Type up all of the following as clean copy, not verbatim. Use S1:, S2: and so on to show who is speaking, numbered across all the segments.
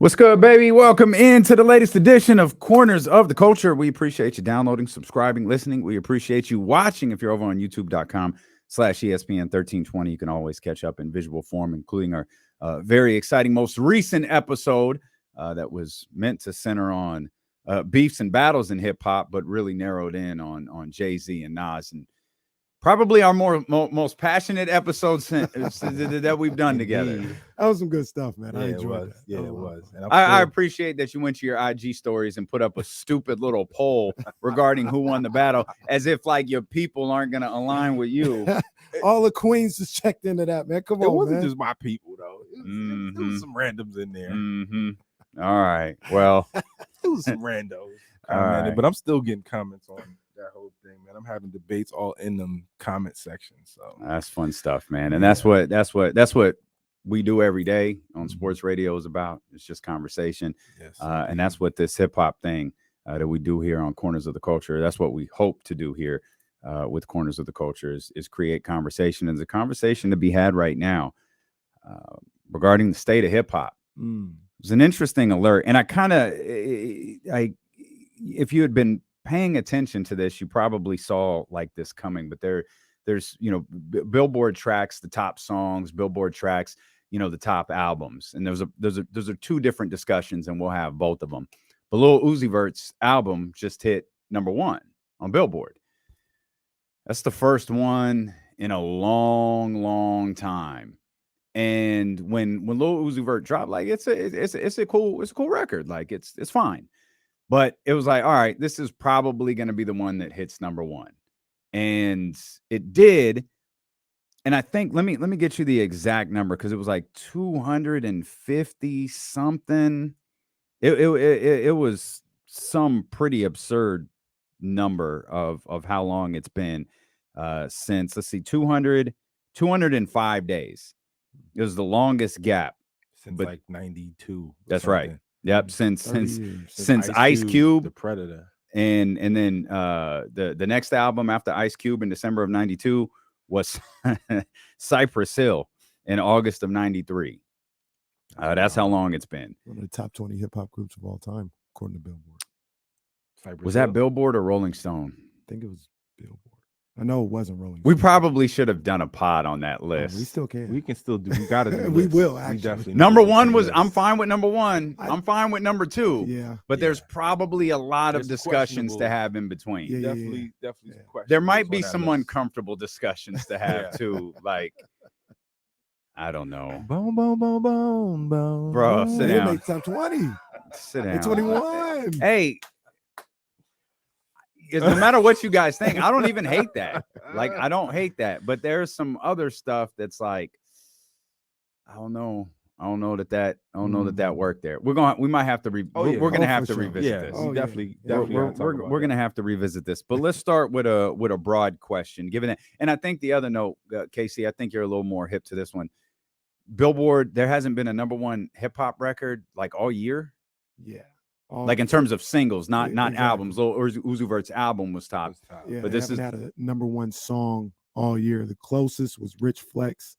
S1: What's good, baby? Welcome into the latest edition of Corners of the Culture. We appreciate you downloading, subscribing, listening. We appreciate you watching. If you're over on youtube.com/ESPN 1320, you can always catch up in visual form, including our very exciting, most recent episode that was meant to center on beefs and battles in hip hop, but really narrowed in on Jay-Z and Nas, and probably our most passionate episodes that we've done together.
S2: That was some good stuff, man.
S3: Yeah,
S2: I enjoyed that.
S3: Yeah, it was. And
S1: I appreciate that you went to your IG stories and put up a stupid little poll regarding who won the battle, as if like your people aren't going to align with you.
S2: All the queens just checked into that, man. Come on,
S3: it wasn't
S2: man.
S3: just my people, though. It was some randoms in there.
S1: All right. Well,
S3: It was some randos.
S1: All right.
S3: But I'm still getting comments on that whole thing, man. I'm having debates all in them comment sections. So
S1: that's fun stuff, man. And that's what we do every day on sports radio is about. It's just conversation.
S3: yes,
S1: And that's what this hip hop thing that we do here on Corners of the Culture. That's what we hope to do here with Corners of the Culture is create conversation. And there's a conversation to be had right now regarding the state of hip hop. It was an interesting alert. And if you had been paying attention to this, you probably saw like this coming, but there's, Billboard tracks the top songs, Billboard tracks, the top albums. And those are two different discussions, and we'll have both of them. But Lil Uzi Vert's album just hit #1 on Billboard. That's the first one in a long, long time. And when Lil Uzi Vert dropped, like it's a cool record. Like it's fine. But it was like, all right, this is probably going to be the one that hits #1. And it did. And I think, let me get you the exact number, because it was like 250 something. It was some pretty absurd number of how long it's been since, let's see, 205 days. It was the longest gap.
S3: since
S1: but-
S3: like 92.
S1: That's right. Yep. Since
S2: Since
S1: Ice Cube,
S3: the Predator.
S1: and then the next album after Ice Cube in December of 92 was Cypress Hill in August of 93. That's how long it's been.
S2: One of the top 20 hip hop groups of all time, according to Billboard.
S3: Cypress
S1: Was that
S3: Hill.
S1: Billboard or Rolling Stone?
S2: I think it was Billboard. I know it wasn't Rolling
S1: We
S2: Stone.
S1: probably should have done a pod on that
S2: Oh,
S1: list.
S2: we still can.
S3: We can still do. We got to do.
S2: We
S3: lists.
S2: will,
S3: We
S2: actually.
S3: definitely
S1: Number
S3: need to
S1: one
S3: do
S1: was,
S3: lists.
S1: I'm fine with #1.
S2: I-
S1: I'm fine with #2.
S2: Yeah.
S1: But there's probably a lot of
S3: There's
S1: discussions to
S3: questionable-
S1: have in between.
S2: Yeah.
S3: Definitely
S2: Yeah.
S3: some questions
S1: There might
S3: on
S1: be
S3: that
S1: some
S3: list.
S1: uncomfortable discussions to have
S3: Yeah.
S1: too. Like, I don't know.
S3: Boom, boom, boom, boom, boom.
S1: Bro,
S3: boom.
S1: sit
S2: They
S1: down.
S2: made top 20.
S1: Sit
S2: They
S1: down.
S2: 21.
S1: Hey, no matter what you guys think, I don't even hate that. Like, I don't hate that. But there's some other stuff that's like, I don't know. I don't know that worked there. We might have to we're gonna have to
S2: for sure.
S1: revisit
S3: Yeah,
S1: this.
S2: Oh,
S3: we
S2: yeah.
S3: definitely.
S2: Yeah.
S1: We're gonna have to revisit this, but let's start with a broad question. Given that, and I think the other note, Casey, I think you're a little more hip to this one. Billboard, there hasn't been a #1 hip hop record like all year,
S2: Yeah.
S1: like in terms of singles, not
S2: exactly.
S1: albums. Lil Uzi Vert's album was top.
S2: Yeah,
S1: but
S2: they
S1: this
S2: haven't had a #1 song all year. The closest was Rich Flex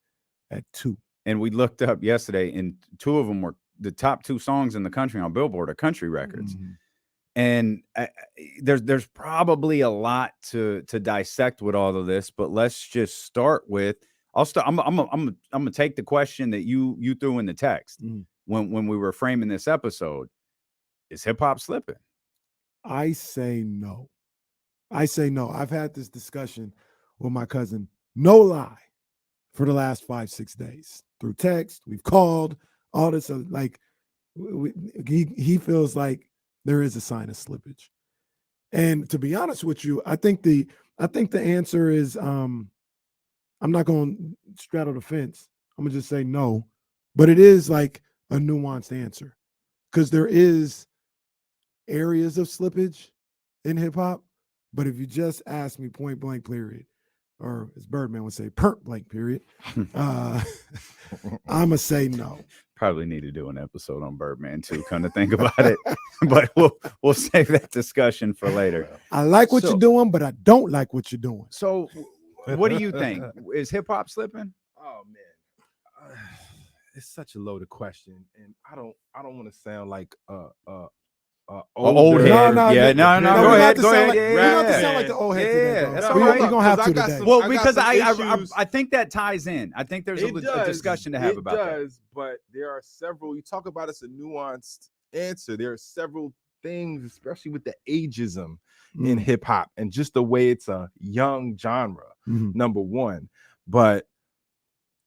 S2: at 2.
S1: And we looked up yesterday, and 2 of them were the top 2 songs in the country on Billboard are country records.
S2: Mhm.
S1: And there's probably a lot to dissect with all of this, but let's just start with. I'm gonna take the question that you threw in the text
S2: Mhm.
S1: when we were framing this episode. Is hip hop slipping?
S2: I say no. I've had this discussion with my cousin, no lie, for the last 5-6 days through text. We've called all this. Like he feels like there is a sign of slippage. And to be honest with you, I think the answer is I'm not going to straddle the fence. I'm gonna just say no, but it is like a nuanced answer, because there is areas of slippage in hip hop. But if you just ask me point blank period, or as Birdman would say, perp blank period, I'm gonna say no.
S1: Probably need to do an episode on Birdman too, kind of think about it. But we'll save that discussion for later.
S2: I like what
S1: So-
S2: you're doing, but I don't like what you're doing.
S1: So what do you think? Is hip hop slipping?
S3: Oh man, it's such a loaded question, and I don't want to sound like
S1: old
S3: older.
S1: head.
S2: No,
S1: Yeah,
S2: no,
S1: no.
S2: we
S1: Go
S2: don't have
S1: ahead.
S2: to
S1: Go
S2: sound
S1: ahead.
S2: like-
S1: Yeah,
S2: we don't have to
S1: yeah.
S2: sound like the old head today, bro.
S1: That's
S2: So
S1: all
S2: we're
S1: right.
S2: gonna have to
S3: I got
S2: today.
S3: some-
S1: Well,
S3: I got
S1: because
S3: some issues.
S1: I think that ties in. I think there's a discussion to have about that.
S3: It does, but there are several. You talk about it's a nuanced answer. There are several things, especially with the ageism in hip hop and just the way it's a young genre. Number one, but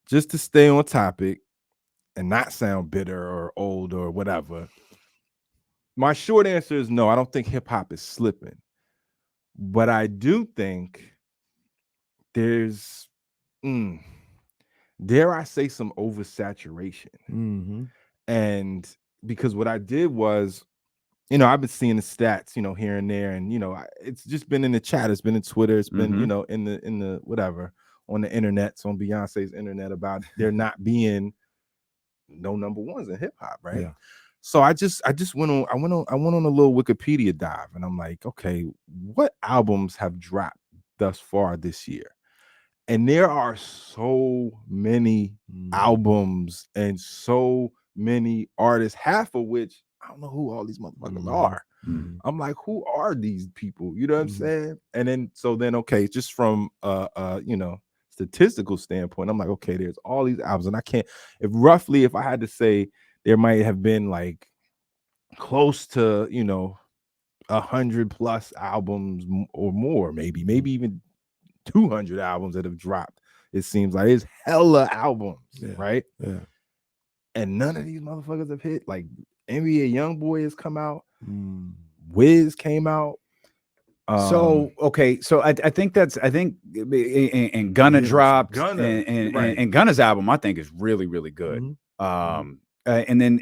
S3: just to stay on topic and not sound bitter or old or whatever. My short answer is no. I don't think hip hop is slipping, but I do think there's, dare I say, some oversaturation. And because what I did was, I've been seeing the stats, here and there, and it's just been in the chat, it's been in Twitter, it's been, in the whatever, on the internet, on Beyonce's internet, about there not being no number ones in hip hop, right?
S2: Yeah.
S3: So I just went on a little Wikipedia dive, and I'm like, okay, what albums have dropped thus far this year? And there are so many albums and so many artists, half of which I don't know who all these motherfuckers are. I'm like, who are these people? You know what I'm saying? And then okay, just from statistical standpoint, I'm like, okay, there's all these albums, and I can't, if I had to say, there might have been like close to 100 plus albums or more, maybe even 200 albums that have dropped. It seems like it's hella albums, right?
S2: Yeah.
S3: And none of these motherfuckers have hit. Like NBA YoungBoy has come out, Wiz came out.
S1: So I think and Gunna dropped, and Gunna's album I think is really, really good. And then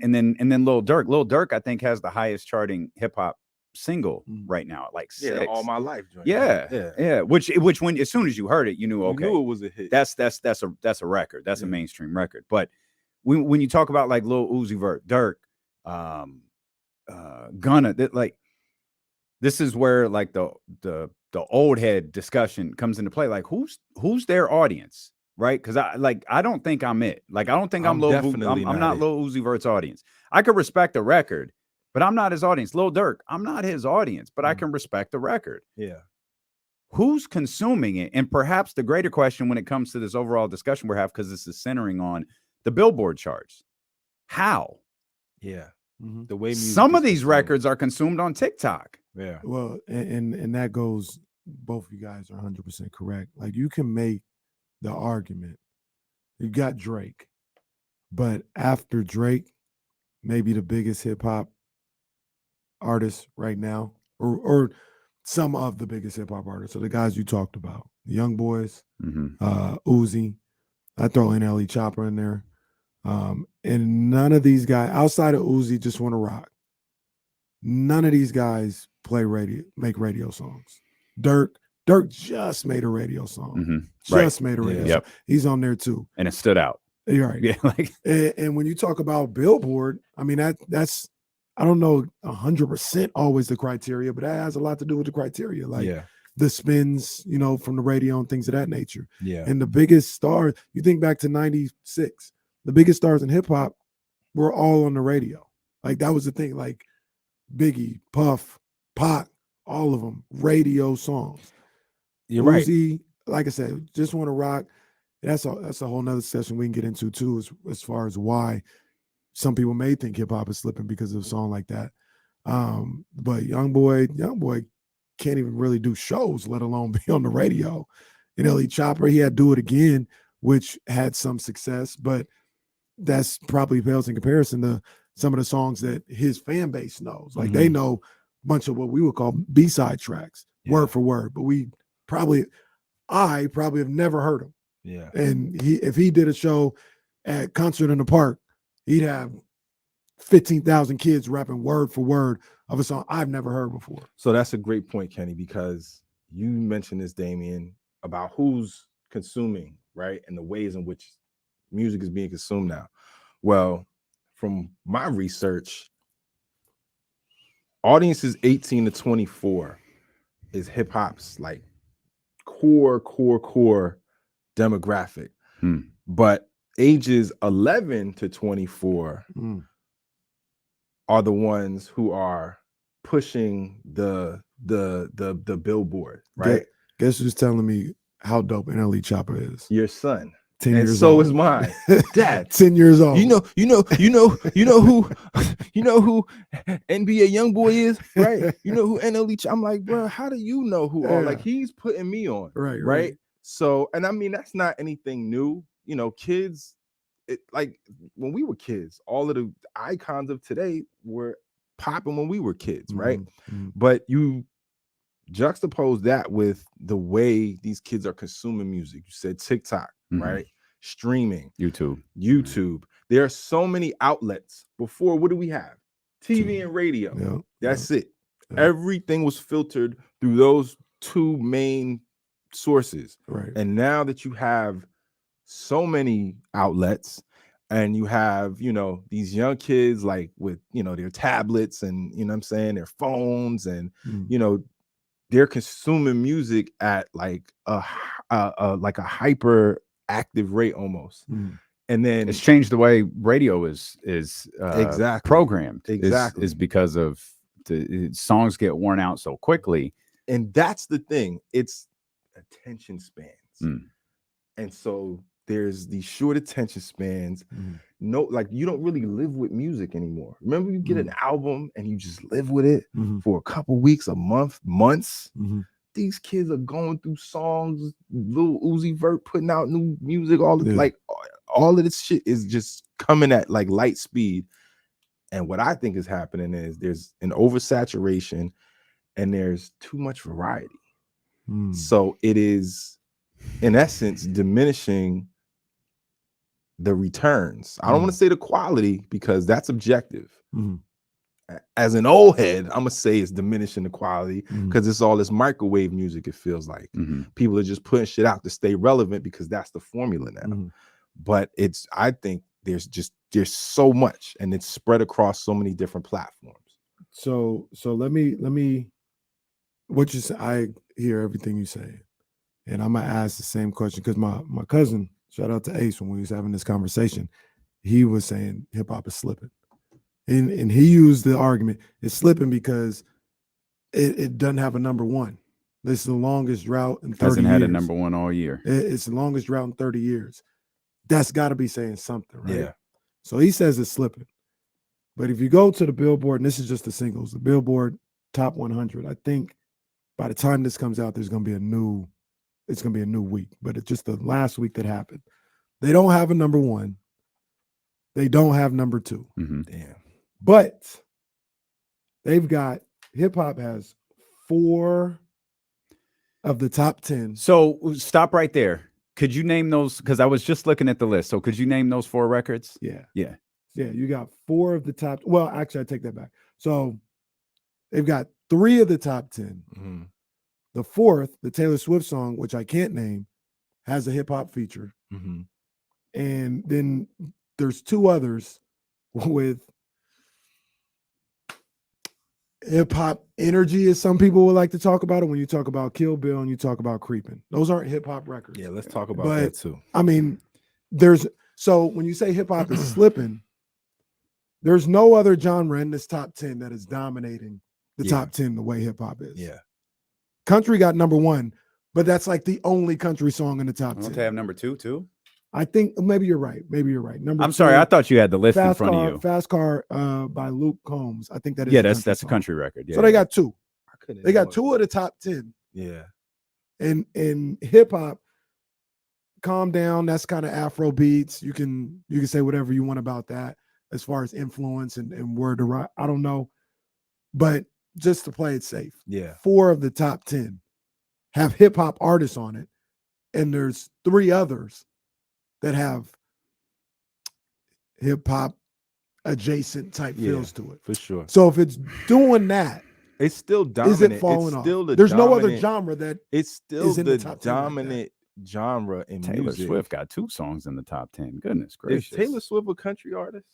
S1: Lil Durk I think has the highest charting hip hop single right now at like 6.
S3: All My Life joint.
S1: Yeah. Which when as soon as you heard it, you knew, okay,
S3: you knew it was a hit.
S1: That's a record. That's a mainstream record. But when you talk about like Lil Uzi Vert, Durk, Gunna, this is where like the old head discussion comes into play. Like who's their audience, right? Because I don't think I'm it. Like I don't think I'm not Lil Uzi Vert's audience. I could respect the record, but I'm not his audience. Lil Durk, I'm not his audience, but I can respect the record.
S3: Yeah.
S1: Who's consuming it? And perhaps the greater question when it comes to this overall discussion we're having, because this is centering on the Billboard charts. How?
S3: Yeah. The way
S1: some of these records are consumed on TikTok.
S3: Yeah.
S2: Well, and that goes, both of you guys are 100% correct. Like you can make the argument. You got Drake, but after Drake, maybe the biggest hip hop artist right now, or some of the biggest hip hop artists. So the guys you talked about, the Young Boys, Uzi, I throw NLE Chopper in there. And none of these guys outside of Uzi just want to rock. None of these guys make radio songs. Dirk just made a radio song. Made a radio song. He's on there too.
S1: And it stood out.
S2: You're right.
S1: Yeah,
S2: and when you talk about Billboard, I mean that's I don't know 100% always the criteria, but that has a lot to do with the criteria. Like the spins, from the radio and things of that nature.
S3: Yeah.
S2: And the biggest stars, you think back to 96, the biggest stars in hip hop were all on the radio. Like that was the thing. Like Biggie, Puff, Pac, all of them, radio songs.
S3: You're
S2: Uzi,
S3: right.
S2: Like I said, just want to rock. That's a whole nother session we can get into too, as far as why some people may think hip hop is slipping because of a song like that. But YoungBoy can't even really do shows, let alone be on the radio. NLE Chopper, he had Do It Again, which had some success, but that's probably pales in comparison to some of the songs that his fan base knows. Like they know a bunch of what we would call B-side tracks, word for word, but I probably have never heard them.
S3: Yeah.
S2: And if he did a show at Concert in the Park, he'd have 15,000 kids rapping word for word of a song I've never heard before.
S3: So that's a great point, Kenny, because you mentioned this, Damien, about who's consuming, right? And the ways in which music is being consumed now. Well, from my research, audiences 18 to 24 is hip hop's like core demographic. But ages 11 to 24 are the ones who are pushing the Billboard, right?
S2: Guess who's telling me how dope NLE Chopper is?
S3: Your son.
S2: 10
S3: and
S2: years
S3: so
S2: old.
S3: is mine. Dad.
S2: 10 years old.
S3: You know who NBA Youngboy is, right? You know who NLE. I'm like, bro, how do you know who all? Like, he's putting me on, right? So, and I mean, that's not anything new. You know, kids, like when we were kids, all of the icons of today were popping when we were kids, right? But you juxtapose that with the way these kids are consuming music. You said TikTok, right? Streaming, YouTube. There are so many outlets. Before, what do we have? TV and radio. That's it. Everything was filtered through those two main sources. And now that you have so many outlets, and you have, you know, these young kids like with, you know, their tablets and, you know what I'm saying, their phones, and you know, they're consuming music at like a hyper active rate almost. And then
S1: it's changed the way radio is
S3: exactly
S1: programmed.
S3: Exactly.
S1: Is because of the songs get worn out so quickly.
S3: And that's the thing. It's attention spans. And so there's these short attention spans. No, like you don't really live with music anymore. Remember, you get an album and you just live with it for a couple weeks, a month, months. These kids are going through songs. Lil Uzi Vert putting out new music. Like all of this shit is just coming at like light speed. And what I think is happening is there's an oversaturation and there's too much variety. So it is, in essence, diminishing the returns. I don't want to say the quality because that's objective. As an old head, I'm gonna say it's diminishing the quality because it's all this microwave music. It feels like people are just putting shit out to stay relevant because that's the formula now. But I think there's so much, and it's spread across so many different platforms.
S2: So let me what you say. I hear everything you say, and I'm gonna ask the same question because my cousin, shout out to Ace, when we was having this conversation, he was saying hip hop is slipping. And he used the argument, it's slipping because it doesn't have a number one. This is the longest drought in 30 years.
S1: Hasn't had a number one all year.
S2: It's the longest drought in 30 years. That's got to be saying something, right?
S3: Yeah.
S2: So he says it's slipping. But if you go to the Billboard, and this is just the singles, the Billboard Top 100, I think by the time this comes out, it's going to be a new week. But it's just the last week that happened. They don't have a number one. They don't have number two.
S3: Damn.
S2: But they've got, hip hop has 4 of the top 10.
S1: So stop right there. Could you name those? Because I was just looking at the list. So could you name those 4 records?
S2: Yeah.
S1: Yeah.
S2: You got 4 of the top. Well, actually, I take that back. So they've got 3 of the top 10. The 4th, the Taylor Swift song, which I can't name, has a hip hop feature. And then there's 2 others with hip hop energy, as some people would like to talk about it when you talk about Kill Bill and you talk about Creeping. Those aren't hip hop records.
S3: Yeah, let's talk about that too.
S2: I mean, so when you say hip hop is slipping, there's no other genre in this top 10 that is dominating the top 10 the way hip hop is.
S3: Yeah.
S2: Country got number 1, but that's like the only country song in the top 10.
S1: Don't they have number 2 too?
S2: I think maybe you're right. Number
S1: I'm
S2: 2,
S1: sorry, I thought you had the list in front of you.
S2: Fast Car by Luke Combs. I think that is.
S1: Yeah, that's a country record. Yeah.
S2: So they got 2. They got 2 of the top 10.
S3: Yeah.
S2: And hip hop, Calm Down, that's kind of Afro beats. You can say whatever you want about that as far as influence and word to write. I don't know. But just to play it safe.
S3: Yeah.
S2: 4 of the top 10 have hip hop artists on it. And there's 3 others that have hip hop adjacent type feels to it.
S3: For sure.
S2: So if it's doing that,
S3: it's still dominant.
S2: Is it falling off? There's no other genre that
S3: it's still
S2: is in
S3: the
S2: top
S3: dominant genre in
S1: Taylor
S3: music.
S1: Swift got 2 songs in the top 10. Goodness gracious.
S3: Is Taylor Swift a country artist?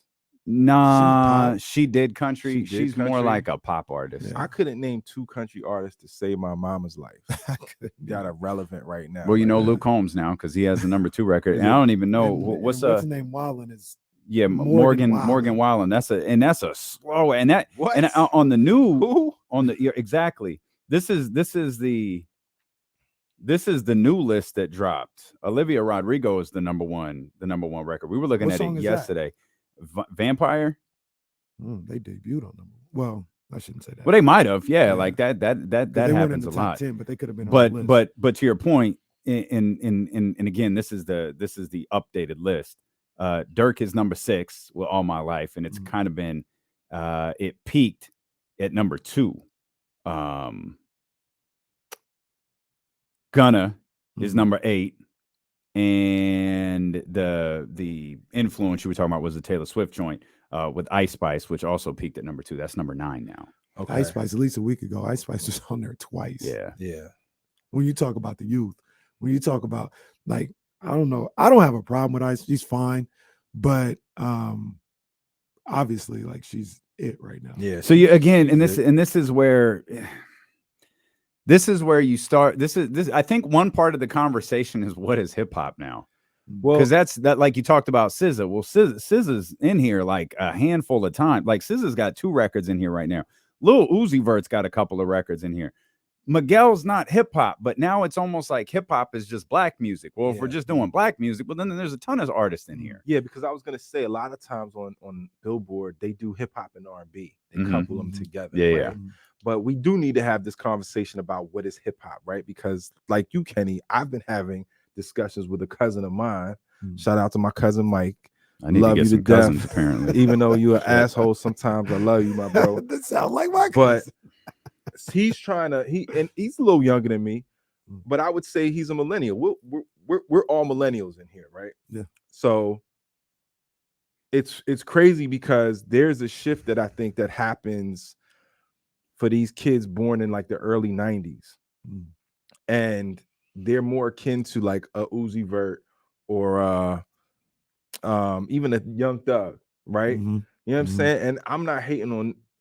S1: Nah, she did country.
S3: She did
S1: She's more
S3: country?
S1: like a pop artist.
S2: Yeah.
S3: I couldn't name 2 country artists to save my mama's life
S2: I couldn't
S3: that are relevant right now.
S1: Well, you
S3: Like,
S1: know Luke Holmes now because he has the #2 record,
S3: Is
S1: and I
S3: it-
S1: don't even know
S2: and
S1: what's
S2: his name Wallen is
S1: Morgan
S2: Wallen.
S1: Wallen. That's a slow and that
S3: what?
S1: and on the new
S3: Who?
S1: on the exactly. This is the new list that dropped. Olivia Rodrigo is the number one record. We were looking
S2: What
S1: at
S2: song
S1: it
S2: is that?
S1: yesterday. Vampire.
S2: They debuted on number. Well, I shouldn't say that.
S1: Well, they might have. Yeah,
S2: Yeah.
S1: like that
S2: they weren't in
S1: happens
S2: the
S1: a
S2: top
S1: lot.
S2: 10, but they could have been on the list.
S1: But to your point, and again, this is the updated list. Dirk is number 6 with All My Life, and it's kind of been it peaked at number 2. Gunna is number 8, and the influence you were talking about was the Taylor Swift joint with Ice Spice, which also peaked at number 2. That's number 9 now.
S3: Okay.
S2: Ice Spice, at least a week ago, Ice Spice was on there twice.
S1: Yeah.
S3: Yeah.
S2: When you talk about the youth, when you talk about, like, I don't know, I don't have a problem with Ice. She's fine, but obviously, like, she's it right now.
S3: Yeah.
S1: So you again, and
S3: she's
S1: this is where you start. This I think one part of the conversation is what is hip hop now.
S3: Well,
S1: Because that's like you talked about SZA. Well, SZA's in here like a handful of times. Like SZA's got 2 records in here right now. Lil Uzi Vert's got a couple of records in here. Miguel's not hip hop, but now it's almost like hip hop is just black music. Well, if we're just doing black music, well, then there's a ton of artists in here.
S3: Yeah, because I was gonna say a lot of times on Billboard they do hip hop and R&B. They couple them together.
S1: Yeah,
S3: right? But we do need to have this conversation about what is hip hop, right? Because like you, Kenny, I've been having discussions with a cousin of mine. Shout out to my cousin Mike.
S1: I need
S3: love
S1: to get
S3: you
S1: some
S3: to death.
S1: cousins, apparently.
S3: Even though you're an asshole sometimes, I love you, my bro.
S2: That sounds like my
S3: But
S2: cousin.
S3: he's trying to he's a little younger than me, but I would say he's a millennial. We're all millennials in here, right?
S2: Yeah.
S3: So it's crazy because there's a shift that I think that happens for these kids born in like the early 90s. And they're more akin to like a Uzi Vert or even a Young Thug, right? You know what I'm saying? And I'm not hating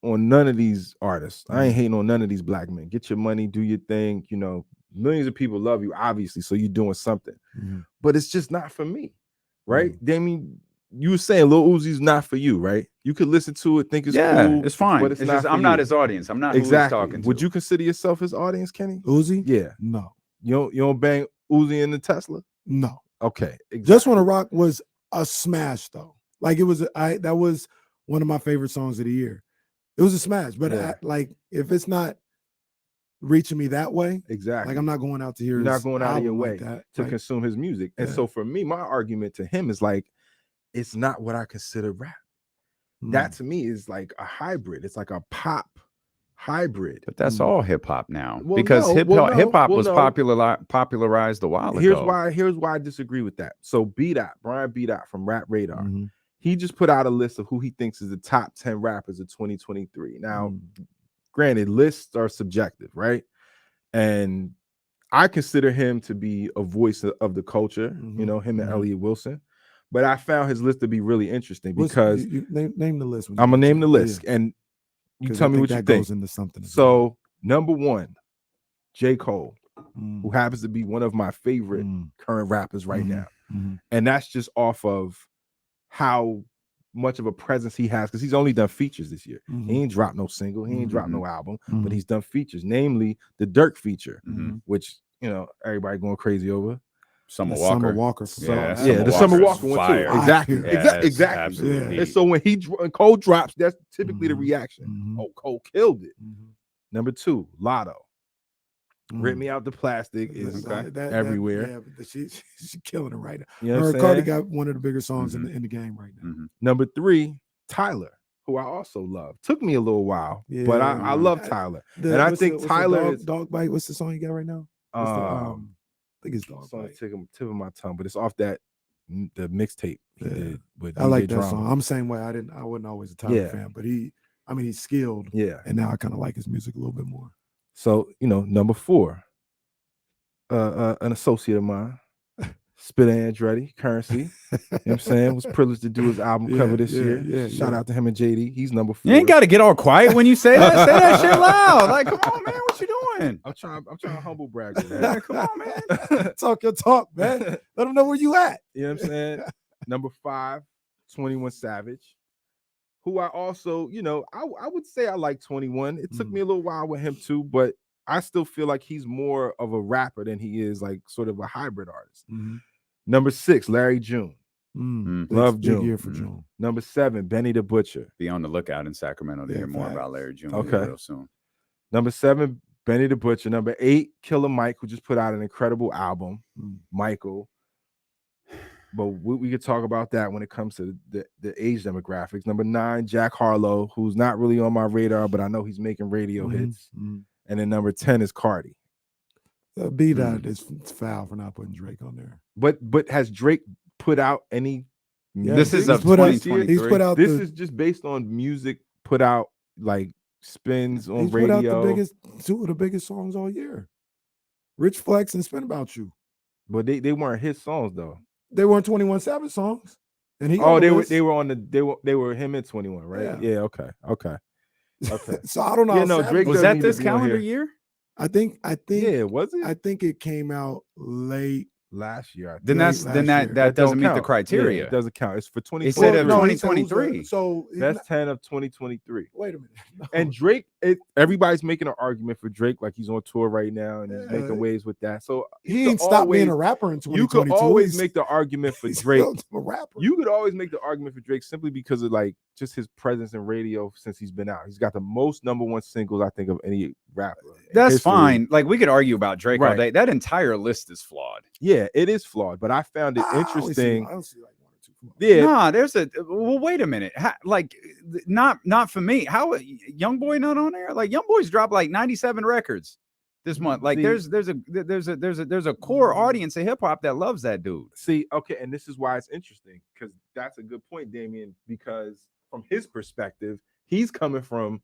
S3: on none of these artists. I ain't hating on none of these black men. Get your money, do your thing. You know, millions of people love you, obviously, so you're doing something. But it's just not for me, right? Damien, you were saying Lil Uzi's not for you, right? You could listen to it, think it's cool.
S1: It's fine.
S3: But it's not
S1: just,
S3: for
S1: I'm not
S3: you.
S1: his audience. I'm not who he's
S3: Exactly.
S1: talking to.
S3: Would you consider yourself his audience, Kenny?
S2: Uzi?
S3: Yeah.
S2: No.
S3: You don't bang Uzi in the Tesla?
S2: No.
S3: Okay. Exactly.
S2: Just Wanna Rock was a smash, though. Like, it was that was one of my favorite songs of the year. It was a smash, but like, if it's not reaching me that way,
S3: exactly,
S2: like, I'm not going out to hear.
S3: You're not going out of your way
S2: like that,
S3: to
S2: like,
S3: consume his music. And so for me, my argument to him is like, it's not what I consider rap. That to me is like a hybrid. It's like a pop hybrid.
S1: But that's all hip hop now,
S3: Well,
S1: because
S3: no,
S1: hip
S3: well, no,
S1: hop
S3: well,
S1: was
S3: no.
S1: popularized a while ago.
S3: Here's why I disagree with that. So Brian B. from Rap Radar, he just put out a list of who he thinks is the top 10 rappers of 2023. Now, granted, lists are subjective, right? And I consider him to be a voice of the culture, you know, him and Elliott Wilson. But I found his list to be really interesting because
S2: you name the list.
S3: I'm gonna name the list, and you tell me what you think.
S2: Goes into something.
S3: So, number 1, J. Cole, who happens to be one of my favorite current rappers right now. And that's just off of how much of a presence he has, because he's only done features this year. He ain't dropped no single, he ain't dropped no album, but he's done features, namely the Dirk feature, which, you know, everybody going crazy over.
S1: Summer
S2: Summer
S1: Walker.
S2: Walker.
S3: The Summer Walker one too. Exactly.
S1: Yes,
S3: exactly.
S1: absolutely.
S3: And so when Cole drops, that's typically the reaction. Oh, Cole killed it. Number 2, Lotto. Rip Me Out the Plastic is everywhere.
S2: Yeah, but she's killing it right now.
S3: You know what I'm
S2: Cardi
S3: saying?
S2: got one of the bigger songs in the game right now.
S3: Number 3, Tyler, who I also love. Took me a little while, but I love Tyler. And I think Tyler is
S2: Dog Bite. What's the song you got right now? I think it's Dog Bite.
S3: Tip of my tongue, but it's off that the mixtape he did with
S2: I like
S3: DJ
S2: that
S3: Drama.
S2: song. I'm the same way. I wasn't always a Tyler fan, but he's skilled.
S3: Yeah.
S2: And now I kind of like his music a little bit more.
S3: So, you know, number 4, an associate of mine, Spit Andretti, Currency. You know what I'm saying? Was privileged to do his album cover this year. Shout out to him and JD. He's number 4.
S1: You ain't got to get all quiet when you say that. Say that shit loud. Like, come on, man. What you doing?
S3: I'm trying to humble brag. Man.
S1: Yeah, come on, man.
S2: Talk your talk, man. Let them know where you at.
S3: You know what I'm saying? Number 5, 21 Savage, who I also, you know, I would say I like 21. It took me a little while with him too, but I still feel like he's more of a rapper than he is like sort of a hybrid artist. Number 6, Larry June. Love June.
S2: Big year for June.
S3: Number 7, Benny the Butcher.
S1: Be on the lookout in Sacramento to hear more about Larry June.
S3: Okay.
S1: Real soon.
S3: Number 7, Benny the Butcher. Number 8, Killer Mike, who just put out an incredible album, Michael. But we could talk about that when it comes to the age demographics. Number 9, Jack Harlow, who's not really on my radar, but I know he's making radio hits. And then number 10 is Cardi.
S2: Be that it's foul for not putting Drake on there.
S3: But has Drake put out any?
S2: Yeah,
S1: this is
S2: he's
S1: a
S2: put out.
S1: 2023.
S2: He's put out.
S3: This is just based on music put out like spins on
S2: he's
S3: radio.
S2: Put out two of the biggest songs all year. Rich Flex and Spin About You.
S3: But they weren't his songs though.
S2: They weren't 21 Savage songs. And he
S3: they were him and 21, right? Yeah. Okay.
S2: So I don't know.
S3: Yeah, no, Drake
S1: was that this calendar year?
S2: I think.
S3: Yeah, was it?
S2: I think it came out late
S3: last year.
S1: Then that doesn't meet the criteria.
S3: Yeah, it doesn't count. It's for 2020.
S1: He said 2023.
S2: So
S3: that's 10 of 2023.
S2: Wait a minute. No.
S3: And Drake, everybody's making an argument for Drake, like he's on tour right now and he's making waves with that. So
S2: he ain't stopped being a rapper in 2022.
S3: You could always make the argument for Drake.
S2: A rapper.
S3: You could always make the argument for Drake simply because of like just his presence in radio since he's been out. He's got the most #1 singles, I think, of any rapper.
S1: That's fine. Like we could argue about Drake all day. That entire list is flawed.
S3: Yeah, it is flawed, but I found it interesting.
S2: I don't see like 1 or 2 flaws.
S3: Yeah,
S1: nah, there's wait a minute. Not for me. How YoungBoy not on there? Like YoungBoy's dropped like 97 records this month. Like there's a core audience of hip hop that loves that dude.
S3: See, okay, and this is why it's interesting because that's a good point, Damien, because from his perspective, he's coming from,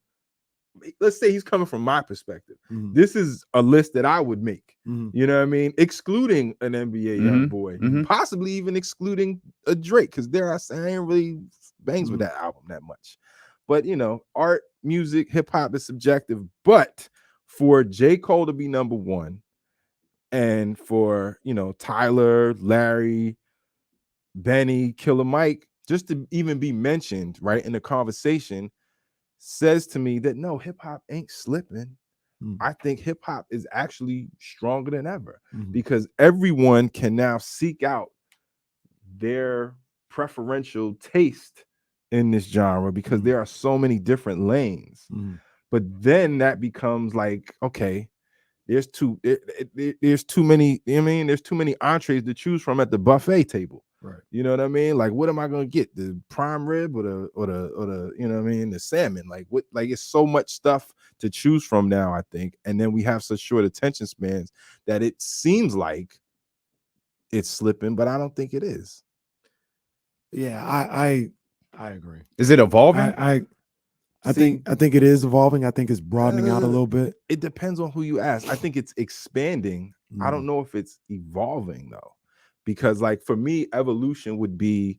S3: let's say he's coming from my perspective. This is a list that I would make. You know what I mean? Excluding an NBA young boy, possibly even excluding a Drake, because I ain't really bangs with that album that much. But you know, art, music, hip hop is subjective. But for J. Cole to be #1, and for Tyler, Larry, Benny, Killer Mike, just to even be mentioned right in the conversation, says to me that no, hip hop ain't slipping. I think hip hop is actually stronger than ever because everyone can now seek out their preferential taste in this genre because there are so many different lanes. But then that becomes like, okay, there's too many. I mean, there's too many entrees to choose from at the buffet table.
S2: Right.
S3: You know what I mean? Like, what am I gonna get? The prime rib or the you know what I mean? The salmon. Like what? Like it's so much stuff to choose from now, I think. And then we have such short attention spans that it seems like it's slipping, but I don't think it is.
S2: Yeah, I agree.
S1: Is it evolving?
S2: I think it is evolving. I think it's broadening out a little bit.
S3: It depends on who you ask. I think it's expanding. I don't know if it's evolving though. Because like for me, evolution would be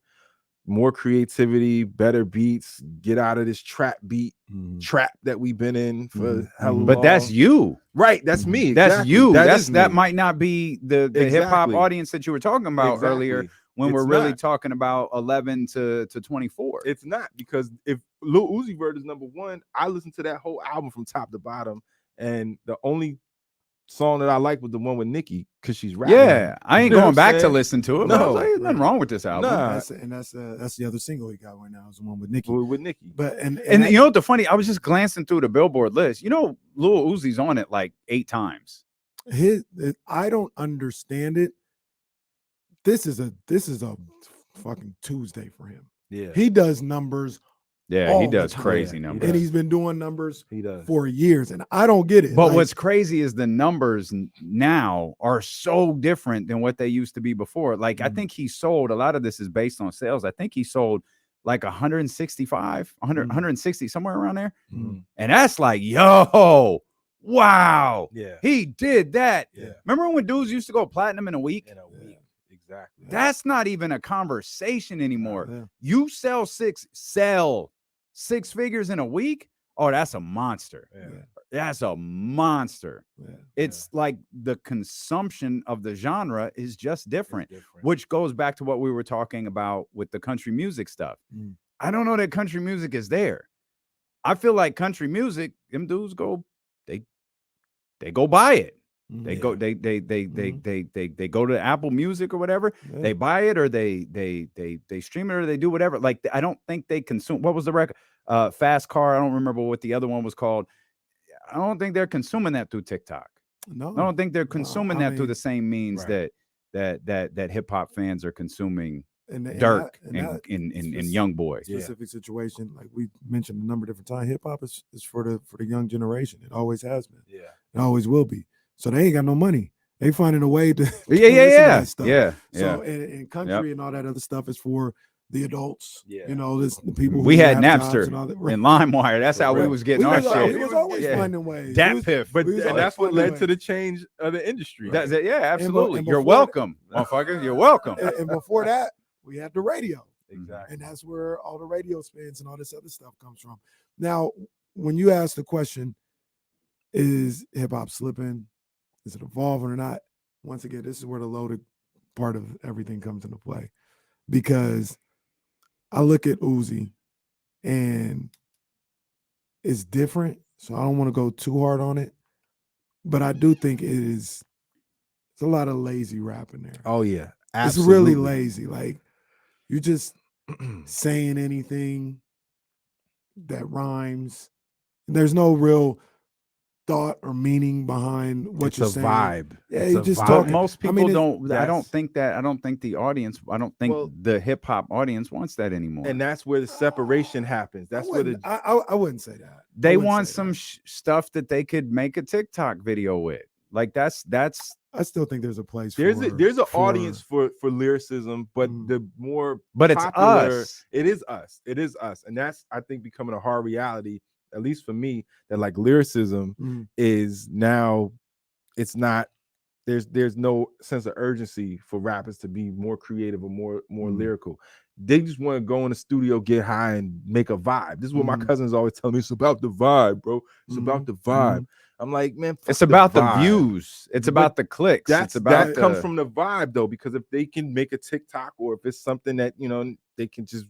S3: more creativity, better beats, get out of this trap that we've been in for hell long.
S1: But that's you.
S3: Right. That's me.
S1: That's
S3: exactly.
S1: you.
S3: That
S1: That might not be the hip hop audience that you were talking about earlier when we're really talking about 11 to 24.
S3: It's not, because if Lil Uzi Vert is #1, I listened to that whole album from top to bottom, and the only song that I like was the one with Nicki because she's rapping.
S1: Yeah, I ain't going back to listen to it. No, like, nothing wrong with this album.
S3: Nah.
S2: That's the other single he got right now is the one with Nicki.
S3: With Nicki.
S2: But and
S1: you know what the funny? I was just glancing through the Billboard list. You know, Lil Uzi's on it like 8 times.
S2: I don't understand it. This is a fucking Tuesday for him.
S3: Yeah,
S2: he does numbers.
S1: Yeah, he does crazy numbers.
S2: And he's been doing numbers for years, and I don't get it.
S1: But what's crazy is the numbers now are so different than what they used to be before. Like, I think he sold, a lot of this is based on sales. I think he sold like 160, somewhere around there. And that's like, yo, wow.
S3: Yeah.
S1: He did that.
S3: Yeah.
S1: Remember when dudes used to go platinum in a week?
S3: Exactly. Exactly.
S1: That's not even a conversation anymore.
S2: Yeah.
S1: You sell six figures in a week. Oh, that's a monster.
S3: Yeah.
S1: That's a monster.
S2: Yeah.
S1: It's like the consumption of the genre is just different, which goes back to what we were talking about with the country music stuff. I don't know that country music is there. I feel like country music, them dudes go, they go buy it. They go, they go to Apple Music or whatever.
S2: Yeah.
S1: They buy it or they stream it or they do whatever. Like, I don't think they consume. What was the record? Fast Car. I don't remember what the other one was called. I don't think they're consuming that through TikTok.
S2: No,
S1: I don't think they're consuming that through the same means
S3: right.
S1: that hip hop fans are consuming
S2: and
S1: Dirk
S2: and
S1: and Young Boy.
S2: Specific situation, like we mentioned a number of different times, hip hop is for the young generation. It always has been.
S3: Yeah,
S2: it always will be. So they ain't got no money. They finding a way to
S1: yeah.
S2: So and country and all that other stuff is for the adults.
S3: Yeah,
S2: you know, the people.
S1: We had Napster
S2: and all that.
S1: and LimeWire. That's how we was getting our shit.
S2: We was always finding ways.
S1: Piff.
S3: But and that's what led to the change of the industry.
S1: That's it. Yeah, absolutely.
S2: And
S1: You're welcome, motherfuckers. You're welcome.
S2: And before that, we had the radio.
S3: Exactly.
S2: And that's where all the radio spins and all this other stuff comes from. Now, when you ask the question, is hip hop slipping? Is it evolving or not? Once again, this is where the loaded part of everything comes into play. Because I look at Uzi and it's different. So I don't want to go too hard on it. But I do think it's a lot of lazy rap in there.
S3: Oh, yeah.
S2: Absolutely. It's really lazy. Like, you just saying anything that rhymes. There's no real thought or meaning behind what you're saying.
S3: Vibe.
S2: Yeah,
S3: it's
S2: you just
S3: vibe.
S2: talking.
S1: Most people don't. I don't think the audience. I don't think the hip hop audience wants that anymore.
S3: And that's where the separation happens. That's where
S2: I wouldn't say that.
S1: They want some stuff that they could make a TikTok video with. Like that's.
S2: I still think there's a place.
S3: There's an audience for lyricism, but the more
S1: it's
S3: popular,
S1: us.
S3: It is us, and that's, I think, becoming a hard reality. At least for me, that like lyricism is now, it's not. There's no sense of urgency for rappers to be more creative or more lyrical. They just want to go in the studio, get high, and make a vibe. This is what my cousins always tell me. It's about the vibe, bro. It's about the vibe. I'm like, man,
S1: it's about the views. It's about the clicks.
S3: That comes from the vibe, though, because if they can make a TikTok or if it's something that, they can just,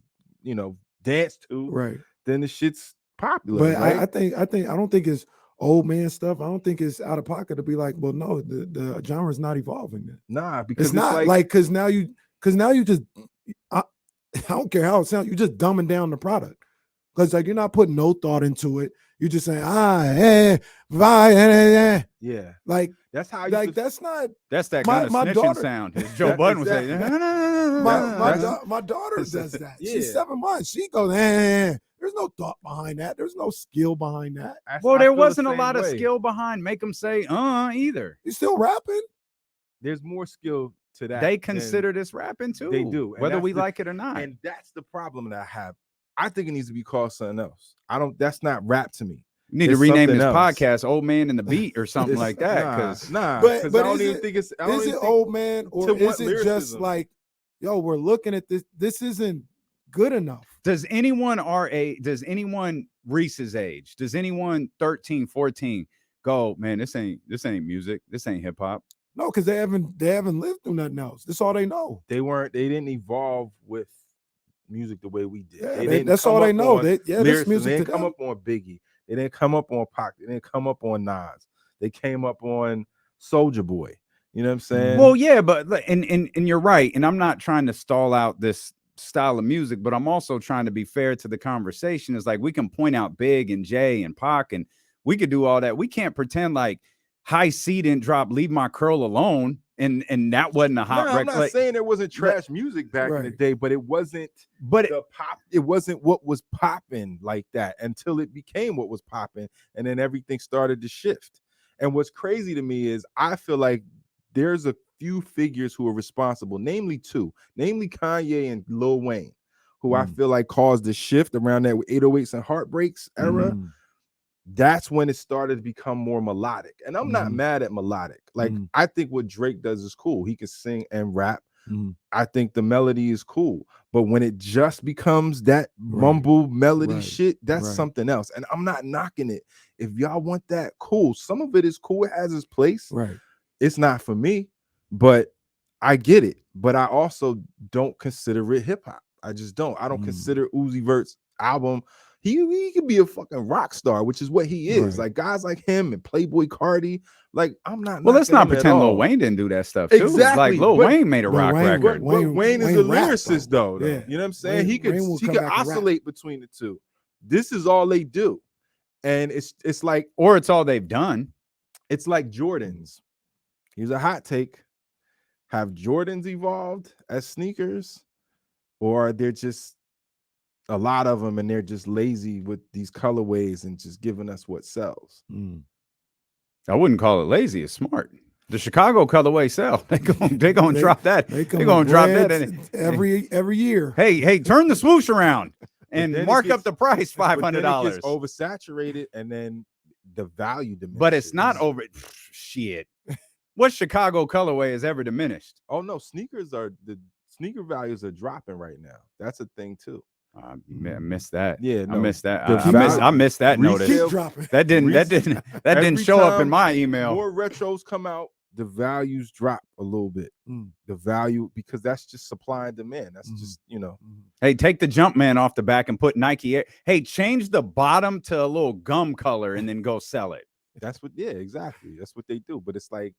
S3: dance to,
S2: right,
S3: then the shit's popular.
S2: But right? I don't think it's old man stuff. I don't think it's out of pocket to be like, well, no, the genre is not evolving then.
S3: Nah, because
S2: it's not like because now you just I don't care how it sounds, you're just dumbing down the product. Because like you're not putting no thought into it. You're just saying,
S3: yeah.
S2: Like
S3: that's how
S2: that's
S1: that kind of snitching sound. As Joe Budden would say.
S2: My daughter does that. Yeah. She's 7 months. She goes, there's no thought behind that. There's no skill behind that.
S1: Well, there wasn't a lot of skill behind make them say either.
S2: You're still rapping.
S3: There's more skill to that.
S1: They consider this rapping too.
S3: They do,
S1: whether we like it or not.
S3: And that's the problem that I have. I think it needs to be called something else. That's not rap to me.
S1: You need to rename this podcast "Old Man and the Beat" or something like that.
S3: But I don't even think it's.
S2: Is it old man or is it just like, yo, we're looking at this. This isn't good enough.
S1: Does anyone Reese's age? Does anyone 13, 14 go, man? This ain't music. This ain't hip hop.
S2: No, because they haven't lived through nothing else. That's all they know.
S3: They didn't evolve with music the way we did.
S2: Yeah, that's all they know. This music.
S3: They didn't come up on Biggie. They didn't come up on Pac. They didn't come up on Nas. They came up on Soulja Boy. You know what I'm saying?
S1: Well, yeah, but and you're right. And I'm not trying to stall out this style of music, but I'm also trying to be fair to the conversation. It's like we can point out Big and Jay and Pac, and we could do all that. We can't pretend like High C didn't drop "Leave My Curl Alone" and that wasn't a hot record.
S3: I'm not saying there wasn't trash music back in the day, but it wasn't. But it wasn't what was popping like that until it became what was popping, and then everything started to shift. And what's crazy to me is I feel like there's a few figures who are responsible, namely Kanye and Lil Wayne, who I feel like caused the shift around that 808s and Heartbreaks era. That's when it started to become more melodic. And I'm not mad at melodic. Like, I think what Drake does is cool. He can sing and rap, I think the melody is cool. But when it just becomes that mumble melody shit, that's something else. And I'm not knocking it. If y'all want that, cool. Some of it is cool. It has its place.
S2: Right.
S3: It's not for me, but I get it. But I also don't consider it hip hop. I just don't. I don't consider Uzi Vert's album. He could be a fucking rock star, which is what he is. Like guys like him and Playboy Cardi. Like I'm not.
S1: Well, let's not pretend Lil Wayne didn't do that stuff too.
S3: Exactly.
S1: Like Lil Wayne made a rock record.
S3: Wayne is a lyricist though.
S2: Yeah.
S3: You know what I'm saying? He could
S2: back and
S3: oscillate between the two. This is all they do, and it's like,
S1: or it's all they've done.
S3: It's like Jordans. Here's a hot take: have Jordans evolved as sneakers, or they're just a lot of them and they're just lazy with these colorways and just giving us what sells?
S1: I wouldn't call it lazy. It's smart. The Chicago colorway sell. They gonna drop that. They gonna drop that in
S2: every year.
S1: Hey, turn the swoosh around and mark up the price $500.
S3: It's oversaturated, and then the value diminishes.
S1: But it's not over. Shit. What Chicago colorway has ever diminished?
S3: Oh no, the sneaker values are dropping right now. That's a thing too.
S1: I missed that.
S3: Yeah, no,
S1: I missed that.
S3: I
S1: missed that notice. That didn't show up in my email.
S3: More retros come out, the values drop a little bit. The value, because that's just supply and demand. That's just,
S1: Hey, take the Jumpman off the back and put Nike Air. Hey, change the bottom to a little gum color and then go sell it.
S3: That's what. Yeah, exactly. That's what they do. But it's like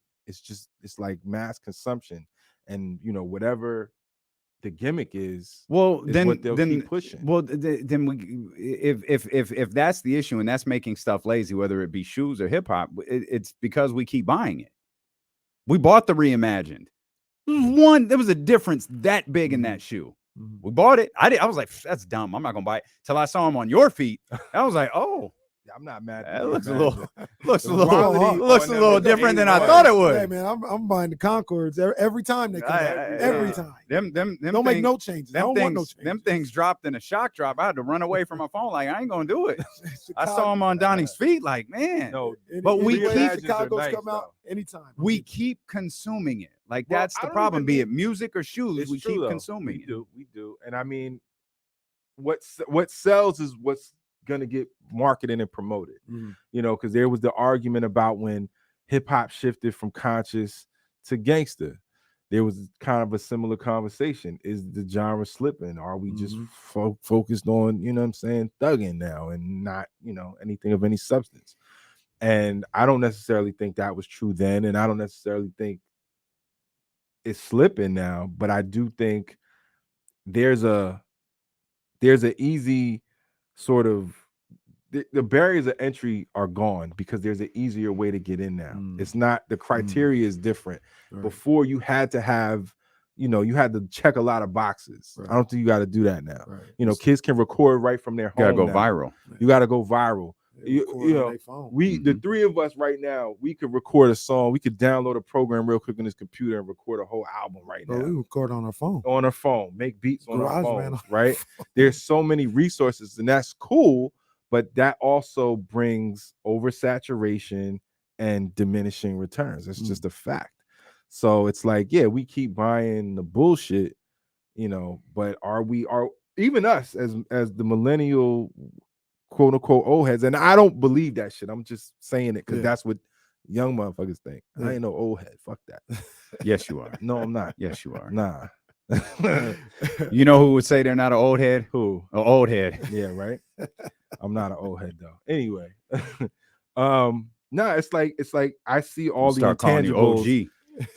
S3: mass consumption, and whatever the gimmick is,
S1: then
S3: what they'll keep pushing.
S1: Well, then we, if that's the issue and that's making stuff lazy, whether it be shoes or hip hop, it's because we keep buying it. We bought the reimagined. There was a difference that big in that shoe. We bought it. I was like, that's dumb. I'm not gonna buy it. Till I saw him on your feet. I was like, oh.
S3: I'm not mad.
S1: It looks a little different than I thought it would.
S2: Hey man, I'm buying the Concords every time they come out. Every time.
S1: Them
S2: don't make no changes. I don't want no changes.
S1: Them things dropped in a shock drop. I had to run away from my phone. Like I ain't gonna do it. I saw him on Donnie's feet. Like man,
S3: no.
S1: But we keep
S2: Chicago's come out anytime.
S1: We keep consuming it. Like that's the problem. Be it music or shoes, we keep consuming it.
S3: We do. And I mean, what sells is what's going to get marketed and promoted, because there was the argument about when hip hop shifted from conscious to gangster. There was kind of a similar conversation. Is the genre slipping? Are we just focused on, thugging now and not, anything of any substance? And I don't necessarily think that was true then. And I don't necessarily think it's slipping now, but I do think there's a easy sort of the barriers of entry are gone because there's an easier way to get in now. It's not, the criteria is different. Before you had to have, you had to check a lot of boxes. I don't think you got to do that now. Kids can record right from their home.
S1: You gotta go viral.
S3: You got to go viral. The three of us right now, we could record a song. We could download a program real quick on this computer and record a whole album right now.
S2: We record on our phone.
S3: On our phone, make beats on our phone, right? There's so many resources, and that's cool, but that also brings oversaturation and diminishing returns. That's just a fact. So it's like, yeah, we keep buying the bullshit, but are even us as the millennial quote unquote old heads, and I don't believe that shit. I'm just saying it because that's what young motherfuckers think. I ain't no old head. Fuck that.
S1: Yes, you are.
S3: No, I'm not.
S1: Yes, you are.
S3: Nah.
S1: You know who would say they're not an old head?
S3: Who?
S1: An old head.
S3: Yeah, right. I'm not an old head though. Anyway, it's like I see all the intangibles.
S1: OG.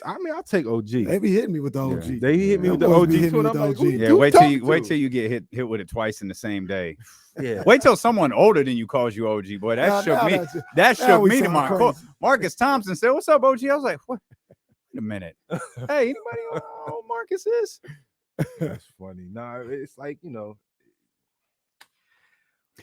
S3: I mean, I'll take OG.
S2: They be hitting me with the OG.
S3: Yeah. They hit me with the OG too. And I'm like,
S1: yeah, wait till you get hit with it twice in the same day.
S3: Yeah.
S1: Wait till someone older than you calls you OG. Boy, that shook me. That shook me to my core. Marcus Thompson said, "What's up, OG?" I was like, "What? Wait a minute. Hey, anybody know who Marcus is?"
S3: That's funny. Nah, it's like,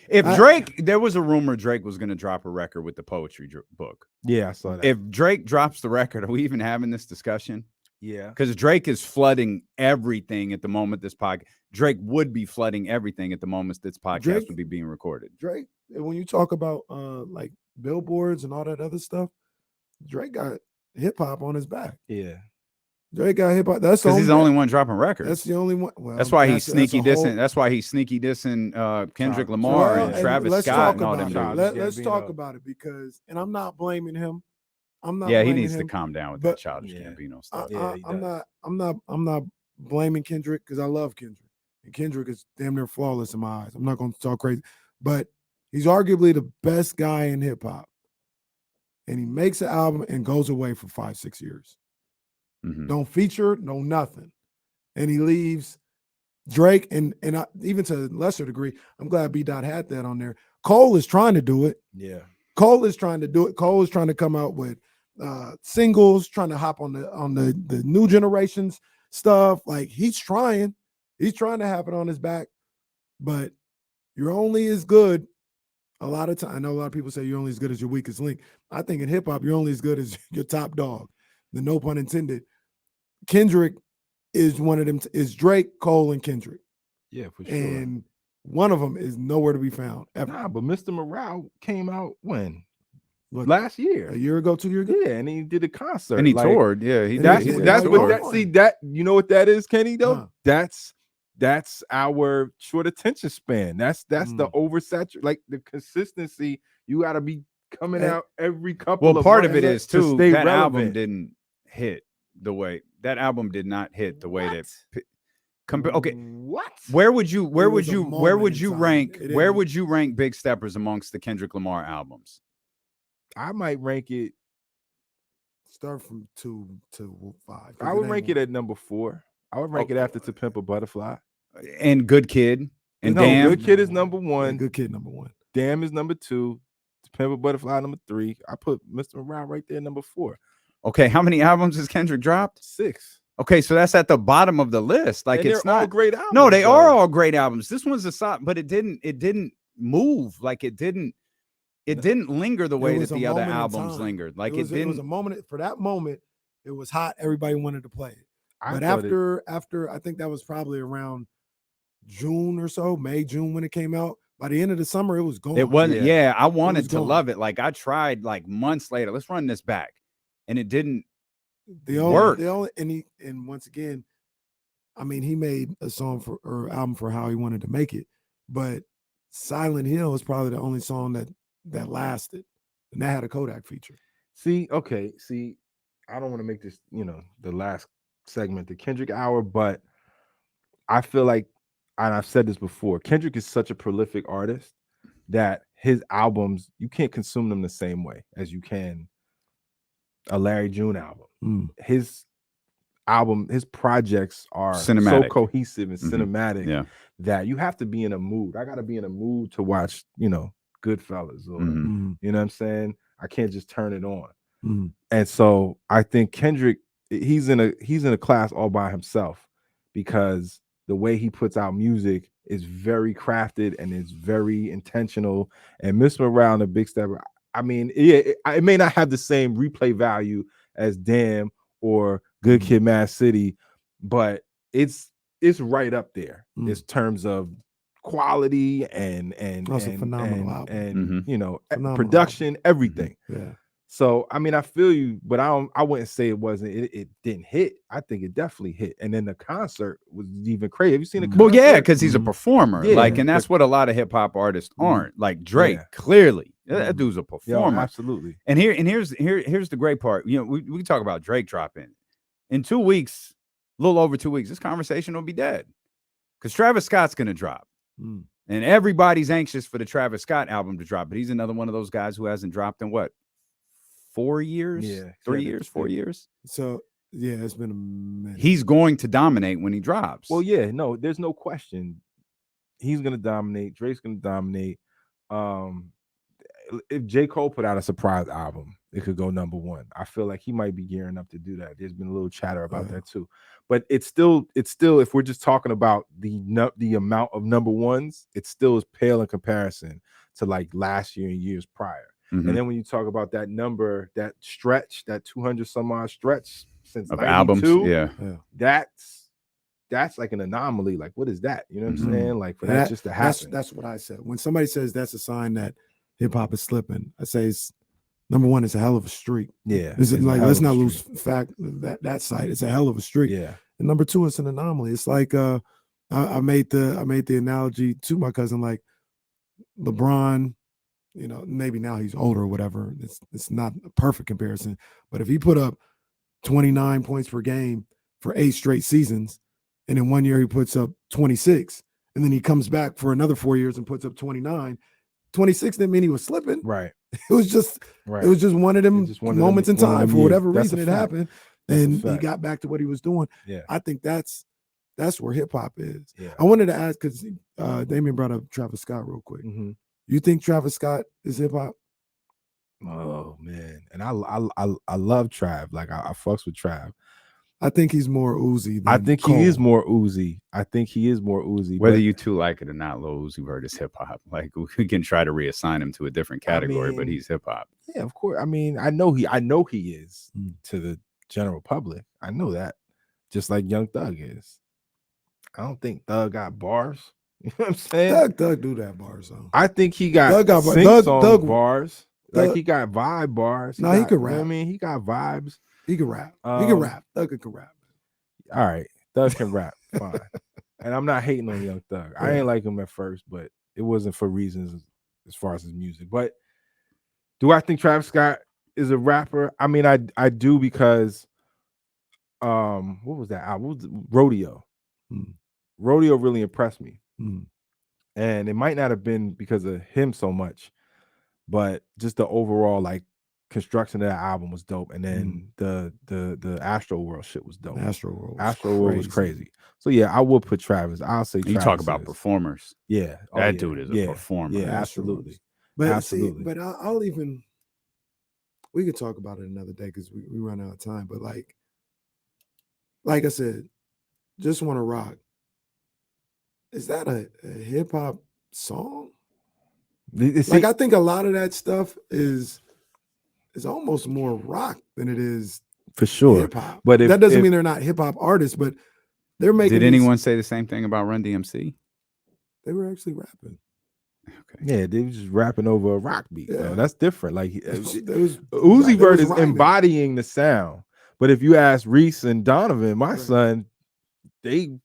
S1: If Drake, there was a rumor Drake was going to drop a record with the poetry book.
S3: Yeah, I saw that.
S1: If Drake drops the record, are we even having this discussion?
S3: Yeah,
S1: because Drake is flooding everything at the moment. This podcast, Drake would be flooding everything at the moment this podcast would be being recorded.
S2: Drake, when you talk about like billboards and all that other stuff, Drake got hip hop on his back.
S3: Yeah,
S2: Drake got hip hop. That's
S1: because he's the only one dropping records.
S2: That's the only one. Well,
S1: that's why he's sneaky dissing. That's why he's sneaky dissing Kendrick Lamar and Travis Scott and all them dudes.
S2: Let's talk about it because, and I'm not blaming him. I'm not.
S1: Yeah, he needs to calm down with that childish Gambino stuff.
S2: I'm not blaming Kendrick because I love Kendrick, and Kendrick is damn near flawless in my eyes. I'm not going to talk crazy, but he's arguably the best guy in hip hop, and he makes an album and goes away for 5-6 years.
S1: Mm-hmm.
S2: Don't feature, no nothing, and he leaves Drake and even to a lesser degree. I'm glad B. Dot had that on there. Cole is trying to do it.
S3: Yeah,
S2: Cole is trying to do it. Cole is trying to come out with singles, trying to hop on the new generations stuff. Like he's trying to have it on his back, but you're only as good. A lot of time, I know a lot of people say you're only as good as your weakest link. I think in hip hop, you're only as good as your top dog. The no pun intended. Kendrick is one of them. Is Drake, Cole, and Kendrick.
S3: Yeah, for sure.
S2: And one of them is nowhere to be found ever.
S3: Nah, but Mr. Morale came out when? Last year.
S2: A year ago, 2 years ago?
S3: Yeah, and he did a concert.
S1: And he toured. Yeah, he
S3: that's
S1: did.
S3: That's what that, see, that, you know what that is, Kenny, though?
S2: Huh.
S3: That's our short attention span. That's the oversaturation, like the consistency. You got to be coming out every couple of months.
S1: Well, part of it is too
S3: that
S1: relevant. Album didn't hit the way that album did not hit the way that. Okay,
S3: what?
S1: Where would you rank Big Steppers amongst the Kendrick Lamar albums?
S3: I might rank it.
S2: Start from 2 to 5.
S3: I would rank it at number 4. I would rank it after To Pimp a Butterfly.
S1: And Good Kid. And
S3: no,
S1: Damn.
S3: Good Kid is number 1.
S2: Good Kid number 1.
S3: Damn is number 2. To Pimp a Butterfly number 3. I put Mr. Morale right there, number 4.
S1: Okay, how many albums has Kendrick dropped?
S3: 6.
S1: Okay, so that's at the bottom of the list. Like,
S3: and
S1: it's
S3: they're
S1: not
S3: all great albums.
S1: No, they are all great albums. This one's a solid, but it didn't move. Like it didn't linger the way that the other albums lingered. Like it didn't.
S2: It was a moment. For that moment, it was hot. Everybody wanted to play it. But after I think that was probably around June or so, May, June when it came out. By the end of the summer, it was gone.
S1: It wasn't. Yeah, I wanted to love it. Like I tried like months later. Let's run this back, and it didn't work.
S2: And once again, I mean, he made a song or album for how he wanted to make it, but Silent Hill is probably the only song that lasted, and that had a Kodak feature.
S3: See, I don't want to make this, the last segment, the Kendrick Hour, but I feel like, and I've said this before, Kendrick is such a prolific artist that his albums, you can't consume them the same way as you can a Larry June album. His album, his projects are
S1: cinematic.
S3: So cohesive and cinematic that you have to be in a mood. I got to be in a mood to watch, Goodfellas or, you know what I'm saying? I can't just turn it on. And so I think Kendrick, he's in a class all by himself because the way he puts out music is very crafted and is very intentional. And Mr. Morale and the Big Stepper, I mean, it may not have the same replay value as Damn or Good Kid, Mad City, but it's right up there in terms of quality and
S2: phenomenal album.
S3: And
S2: phenomenal
S3: production, everything.
S2: Yeah.
S3: So I mean, I feel you, but I wouldn't say it didn't hit. I think it definitely hit. And then the concert was even crazy. Have you seen the concert?
S1: Well, yeah, because he's a performer.
S3: Yeah,
S1: and that's what a lot of hip hop artists aren't. Like Drake, clearly. That dude's a performer.
S3: Yeah, absolutely.
S1: And here's the great part. We talk about Drake dropping. In 2 weeks, a little over 2 weeks, this conversation will be dead. Because Travis Scott's gonna drop. And everybody's anxious for the Travis Scott album to drop, but he's another one of those guys who hasn't dropped in what? 4 years?
S3: Yeah.
S1: 3 years, 4 years.
S2: So yeah, it's been a minute.
S1: He's going to dominate when he drops.
S3: Well, yeah, no, there's no question. He's gonna dominate. Drake's gonna dominate. If J. Cole put out a surprise album, it could go number 1. I feel like he might be gearing up to do that. There's been a little chatter about that too. But it's still, if we're just talking about the amount of number ones, it still is pale in comparison to like last year and years prior. And then when you talk about that number, that stretch, that 200 some odd stretch since
S1: of
S3: 92,
S1: albums,
S3: that's like an anomaly. Like, what is that? You know what I'm saying? Like, for that just to happen.
S2: That's what I said. When somebody says that's a sign that hip hop is slipping, I say Number one, it's a hell of a streak.
S3: Yeah.
S2: Is it
S3: it's a
S2: like
S3: hell
S2: let's
S3: of a
S2: not lose
S3: streak.
S2: fact that site. It's a hell of a streak.
S3: Yeah.
S2: And number two, it's an anomaly. It's like I made the analogy to my cousin, like LeBron, you know, maybe now he's older or whatever. It's not a perfect comparison, but if he put up 29 points per game for 8 straight seasons, and in 1 year he puts up 26, and then he comes back for another 4 years and puts up 29. 26 didn't mean he was slipping.
S3: Right.
S2: It was just
S3: Right.
S2: it was just one of them
S3: Just one of
S2: moments
S3: them-
S2: in
S3: one of
S2: time
S3: them
S2: for
S3: years.
S2: whatever
S3: That's a
S2: reason it
S3: fact.
S2: happened,
S3: That's a
S2: and he
S3: fact.
S2: got back to what he was doing.
S3: Yeah.
S2: I think that's where hip hop is.
S3: Yeah.
S2: I wanted to ask because Damien brought up Travis Scott real quick.
S3: Mhm.
S2: You think Travis Scott is hip hop?
S3: Oh man, and I love Trav. Like I fucks with Trav.
S2: I think he's more Uzi. Than
S3: I think
S2: Cole.
S3: he is more Uzi.
S1: Whether
S3: but-
S1: you two like it or not, Lil Uzi Vert is hip hop. Like we can try to reassign him to a different category, but
S3: mean,
S1: he's hip hop.
S3: Yeah, of course. I mean, I know he is
S2: Mm.
S3: to the general public. I know that. Just like Young Thug is. I don't think Thug got bars. You know what I'm saying?
S2: Thug do that bar song.
S3: I think he got
S2: Thug got
S3: sing
S2: Thug-
S3: song
S2: Thug-
S3: bars. Like
S2: Thug-
S3: he got vibe bars.
S2: No, he
S3: got-
S2: could
S3: you know what I
S2: rap.
S3: mean, he got vibes.
S2: He can rap. He
S3: Um,
S2: can rap. Thug can rap.
S3: All right, Thug can rap. Fine. And I'm not hating on Young Thug. I
S2: Yeah.
S3: ain't like him at first, but it wasn't for reasons as far as his music. But do I think Travis Scott is a rapper? I mean, I do because what was that album? What was it? Rodeo.
S2: Mm.
S3: Rodeo really impressed me.
S2: Mm.
S3: And it might not have been because of him so much, but just the overall like construction of that album was dope. And then the Astro World shit was dope.
S2: Astro World.
S3: Astro World was crazy. So yeah, I will put Travis. I'll say
S1: You
S3: Travis
S1: talk about
S3: is.
S1: performers.
S3: Yeah,
S1: That dude is a performer.
S3: Yeah,
S2: Astro World.
S3: absolutely.
S2: But
S3: Absolutely.
S2: See, but I'll even. We could talk about it another day because we run out of time. But like I said, Just Wanna Rock. Is that a hip hop song? Like I think a lot of that stuff is almost more rock than it is
S3: for sure.
S2: hip hop.
S3: But
S2: that doesn't mean they're not hip hop artists, but they're making.
S1: Did anyone say the same thing about Run DMC?
S2: They were actually rapping.
S1: Okay.
S3: Yeah, they was just rapping over a rock beat.
S2: Yeah.
S3: That's different. Like
S2: Uzi
S3: Vert is embodying the sound. But if you ask Reese and Donovan, my
S2: Right.
S3: son, they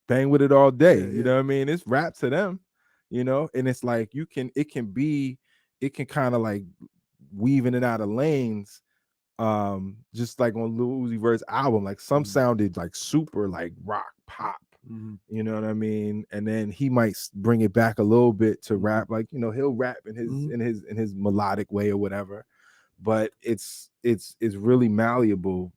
S3: bang with it all day.
S2: Yeah,
S3: You
S2: yeah.
S3: know what I mean? It's rap to them, you know, and it's like it can kind of like weave in and out of lanes. Just like on Lil Uzi Vert's album, like some sounded like super like rock pop.
S2: Mhm.
S3: You know what I mean? And then he might bring it back a little bit to rap, like, you know, he'll rap in his
S2: Mhm.
S3: in his melodic way or whatever. But it's really malleable,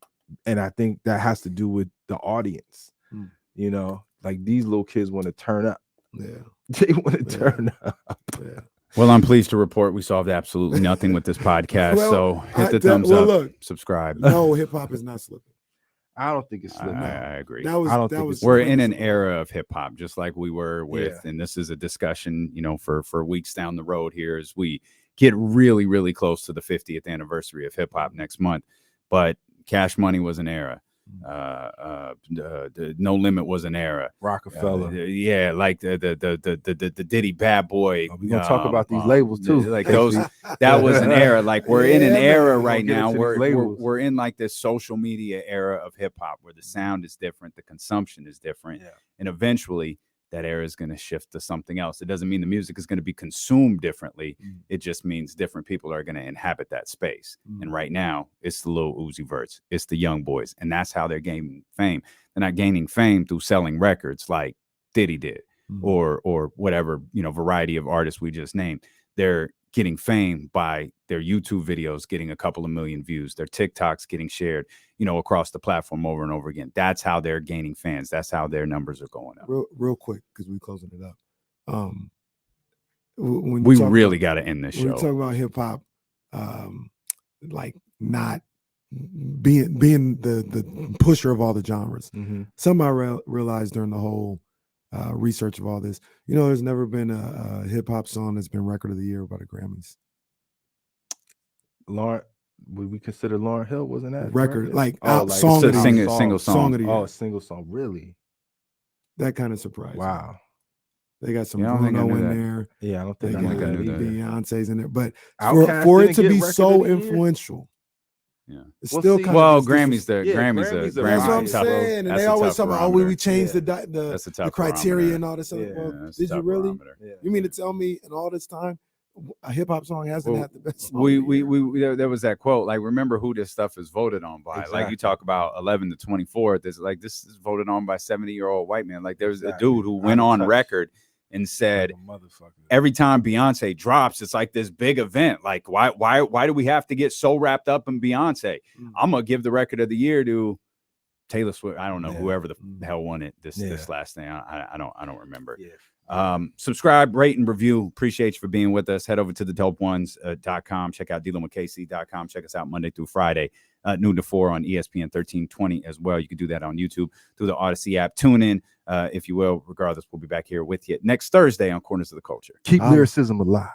S3: and I think that has to do with the audience.
S2: Mm.
S3: You know, like these little kids want to turn up.
S2: Yeah.
S3: They want to
S2: Yeah.
S3: turn up.
S2: Yeah.
S1: Well, I'm pleased to report we solved absolutely nothing with this podcast.
S2: Well,
S1: so hit the thumbs
S2: well,
S1: up,
S2: look,
S1: subscribe.
S2: no, hip hop is not slipping.
S3: I don't think it's slipping.
S1: I agree.
S2: That was
S3: I don't
S2: that
S3: think
S2: was
S3: it's-
S1: We're in an era of hip hop, just like we were with,
S3: Yeah.
S1: and this is a discussion, you know, for weeks down the road here as we get really, really close to the 50th anniversary of hip hop next month. But Cash Money was an era. No Limit was an era.
S3: Rockefeller.
S1: Yeah, like the Diddy Bad Boy.
S3: We're gonna talk about these labels too.
S1: Like those, that was an era. Like we're in an
S2: Yeah,
S1: era
S2: man.
S1: right
S3: We'll get
S1: now
S3: into
S1: where
S3: these
S1: we're,
S3: labels.
S1: we're in like this social media era of hip hop where the sound is different, the consumption is different,
S3: Yeah.
S1: and eventually that era is going to shift to something else. It doesn't mean the music is going to be consumed differently. It just means different people are going to inhabit that space. And right now, it's the Lil Uzi Verts, it's the young boys, and that's how they're gaining fame. They're not gaining fame through selling records like Diddy did, or whatever, you know, variety of artists we just named. They're getting fame by their YouTube videos getting a couple of million views, their TikToks getting shared, you know, across the platform over and over again. That's how they're gaining fans. That's how their numbers are going up.
S2: Real quick, because we're closing it up. When
S1: We
S2: you talk
S1: really
S2: about-
S1: got to end this
S2: when we
S1: show.
S2: talk about hip hop, like not being the pusher of all the genres. Something I realized during the whole research of all this, you know, there's never been a hip hop song that's been record of the year by the Grammys.
S3: Lauren, would we consider Lauryn Hill? Wasn't that
S2: Record, like
S3: Oh,
S2: out
S3: like
S2: song
S1: it's a
S2: of the
S1: single-
S2: year.
S1: single song.
S2: of the year.
S3: Oh, a single song. Really?
S2: That kind of surprised me.
S3: Wow.
S2: They got some
S1: Yeah, I don't think I
S2: Bruno
S1: knew
S2: in
S1: that.
S2: there.
S3: Yeah, I don't
S2: They
S3: think I
S2: got
S3: knew that either.
S2: Beyonce's in there. But
S3: Outkast
S2: for it
S3: didn't
S2: to
S3: get
S2: be
S3: record of
S2: so
S3: the year?
S2: influential,
S1: Yeah.
S2: it's
S3: Well,
S2: still
S3: see-
S2: kind
S1: Well,
S2: of
S1: Grammys,
S3: Yeah,
S1: Grammys,
S3: Grammys
S1: the
S3: are
S2: That's what I'm
S3: highest, bro.
S2: saying. And
S1: That's
S2: they
S1: a
S2: always
S1: tough
S2: talk about, oh, we
S1: barometer.
S2: changed
S3: Yeah.
S1: That's a
S2: the
S1: tough
S2: criteria
S1: barometer.
S2: and all this.
S3: Yeah.
S2: Well,
S1: That's a
S2: did you
S1: tough
S2: really?
S1: barometer.
S3: Yeah.
S2: You mean to tell me in all this time, a hip hop song hasn't
S1: Well,
S2: had the best song? of the year?
S1: there was that quote, like, remember who this stuff is voted on by. Like, you
S3: Exactly.
S1: talk about 11 to 24, this is voted on by 70-year-old white man. Like, there's
S3: Exactly.
S1: a dude who
S3: Out
S1: went
S3: of
S1: on
S3: touch.
S1: record and said,
S3: Like a motherfucker.
S1: every time Beyonce drops, it's like this big event. Like, why do we have to get so wrapped up in Beyonce? I'm gonna give the record of the year to Taylor Swift. I don't know, whoever the hell won it this last thing. I don't remember.
S3: Yeah.
S1: Subscribe, rate, and review. Appreciate you for being with us. Head over to thedopeones.com. Check out dealingwithkc.com. Check us out Monday through Friday, noon to 4 on ESPN 1320 as well. You can do that on YouTube through the Odyssey app. Tune in, if you will. Regardless, we'll be back here with you next Thursday on Corners of the Culture.
S3: Keep lyricism alive.